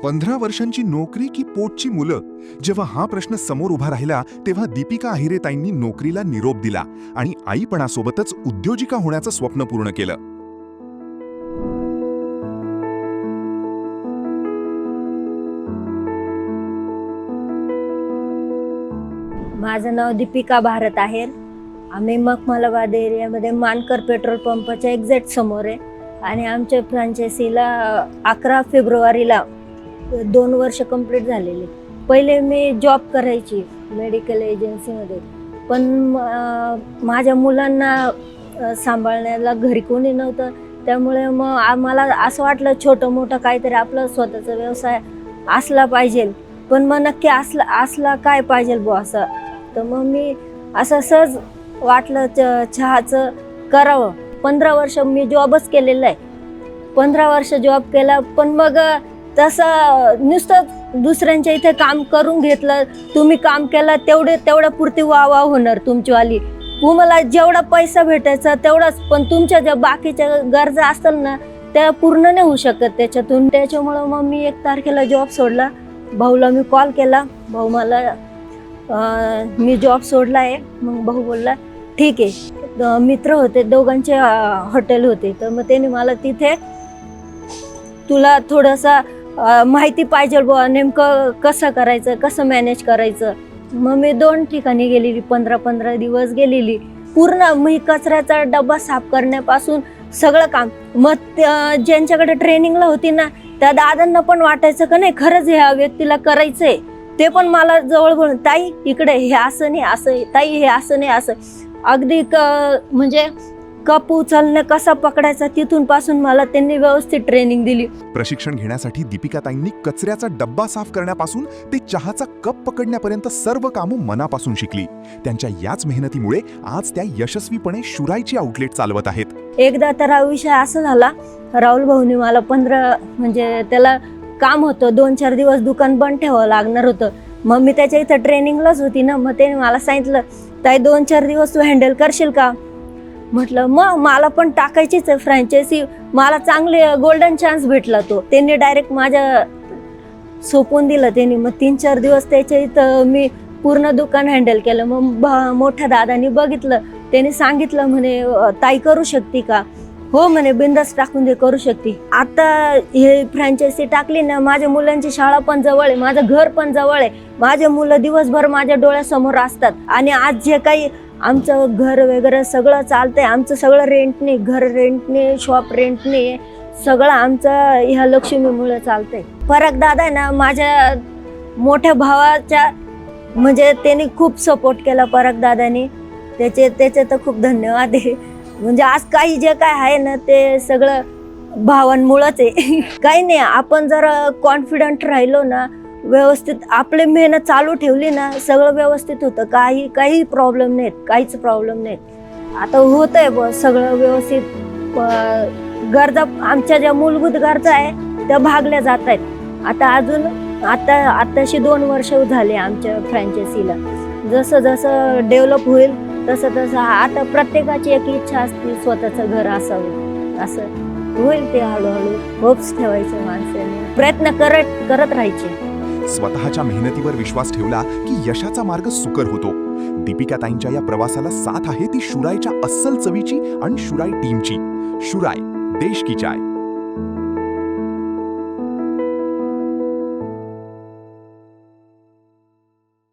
15 वर्षांची नोकरी की पोटची मुलं? जेव्हा हा प्रश्न समोर उभा राहिला तेव्हा दीपिका अहिरेताईंनी नोकरीला निरोप दिला आणि आईपणासोबतच उद्योजिका होण्याचं स्वप्न पूर्ण केलं. माझं नाव दीपिका भारत आहेर. आम्ही मखमलाबाद एरियामध्ये मानकर पेट्रोल पंपाच्या एक्झॅक्ट समोर आहे आणि आमच्या फ्रँचायसीला 11 फेब्रुवारीला 2 वर्ष कंप्लीट झालेले. पहिले मी जॉब करायची मेडिकल एजन्सीमध्ये, पण माझ्या मुलांना सांभाळण्याला घरी कोणी नव्हतं. त्यामुळे मग आम्हाला असं वाटलं छोटं मोठं काहीतरी आपलं स्वतःचा व्यवसाय असला पाहिजे. पण मग नक्की असला काय पाहिजे बुवा असं. तर मग मी असं सहज वाटलं चहाचं करावं. 15 वर्ष मी जॉबच केलेला आहे. 15 वर्ष जॉब केला, पण मग तसं नुसतं दुसऱ्यांच्या इथे काम करून घेतलं. तुम्ही काम केलं तेवढ्या पुरती वाह होणार तुमचीवाली. तुम्हाला जेवढा पैसा भेटायचा तेवढाच, पण तुमच्या ज्या बाकीच्या गरजा असतात ना त्या पूर्ण नाही होऊ शकत त्याच्यातून. त्याच्यामुळं मग मी 1 तारखेला जॉब सोडला. भाऊला मी कॉल केला. भाऊ मला मी जॉब सोडला आहे. मग भाऊ बोलला ठीक आहे. मित्र होते, दोघांचे हॉटेल होते, तर मग त्याने मला तिथे तुला थोडंसं माहिती पाहिजे बुवा नेमकं कसं करायचं, कसं मॅनेज करायचं. मग मी 2 ठिकाणी गेलेली, 15 दिवस गेलेली. पूर्ण मी कचऱ्याचा डबा साफ करण्यापासून सगळं काम. मग ज्यांच्याकडे ट्रेनिंगला होती ना त्या दादांना पण वाटायचं का नाही खरंच ह्या व्यक्तीला करायचंय. ते पण मला जवळ बोलून ताई इकडे हे असं नाही असं, ताई हे असं नाही असं. अगदी म्हणजे कप उचलणं कसा पकडायचा तिथून पासून मला त्यांनी व्यवस्थित ट्रेनिंग दिली. प्रशिक्षण घेण्यासाठी दीपिकाताईंनी कचऱ्याचा डब्बा साफ करण्यापासून ते चहाचा कप पकडण्यापर्यंत सर्व कामं मनापासून शिकली. त्यांच्या याच मेहनतीमुळे आज त्या यशस्वीपणे शुराईची आउटलेट चालवत आहेत. एकदा तर हा विषय असा झाला, राहुल भाऊनी मला 15 म्हणजे त्याला काम होतं, 2-4 दिवस दुकान बंद ठेवावं लागणार होतं. मग मी त्याच्या इथं ट्रेनिंगलाच होती ना. मग त्याने मला सांगितलं ताई 2-4 दिवस तू हँडल करशील का. म्हटलं मग मला पण टाकायचीच आहे फ्रँचायसी. मला चांगले गोल्डन चान्स भेटला तो. त्यांनी डायरेक्ट माझ्या सोपवून दिलं त्यांनी. मग 3-4 दिवस त्याच्या इथं मी पूर्ण दुकान हँडल केलं. मग मोठ्या दादानी बघितलं, त्यांनी सांगितलं म्हणे ताई करू शकते का. हो म्हणे बिंदास टाकून दे, करू शकते. आता हे फ्रँचायसी टाकली ना, माझ्या मुलांची शाळा पण जवळ आहे, माझं घर पण जवळ आहे. माझे मुलं दिवसभर माझ्या डोळ्यासमोर असतात. आणि आज जे काही आमचं घर वगैरे सगळं चालतंय, आमचं सगळं रेंटने, घर रेंटने, शॉप रेंटने, सगळं आमचं ह्या लक्ष्मीमुळे चालतंय. पराग दादा आहे ना माझ्या मोठ्या भावाच्या, म्हणजे त्यांनी खूप सपोर्ट केला पराग दादानी. त्याचे तर खूप धन्यवाद आहे. म्हणजे आज काही जे काय आहे ना ते सगळं भावांमुळेच आहे. काही नाही, आपण जर कॉन्फिडंट राहिलो ना, व्यवस्थित आपली मेहनत चालू ठेवली ना, सगळं व्यवस्थित होतं. काही प्रॉब्लेम नाहीत, काहीच प्रॉब्लेम नाहीत. आता होतंय बस सगळं व्यवस्थित. गरजा आमच्या ज्या मूलभूत गरजा आहे त्या भागल्या जात आहेत. आताशी 2 वर्ष झाले आमच्या फ्रँचायसीला. जसं डेव्हलप होईल तसं आता प्रत्येकाची एक इच्छा असते स्वतःचं घर असावं. असं होईल ते हळूहळू. होप्स ठेवायचे, माणसाने प्रयत्न करत राहायचे. स्वतःच्या मेहनतीवर विश्वास ठेवला की यशाचा मार्ग सुकर होतो. दीपिकाताईंच्या या प्रवासाला साथ आहे ती शुराईच्या अस्सल चवीची आणि शुराई टीमची. शुराई, देश की चाय.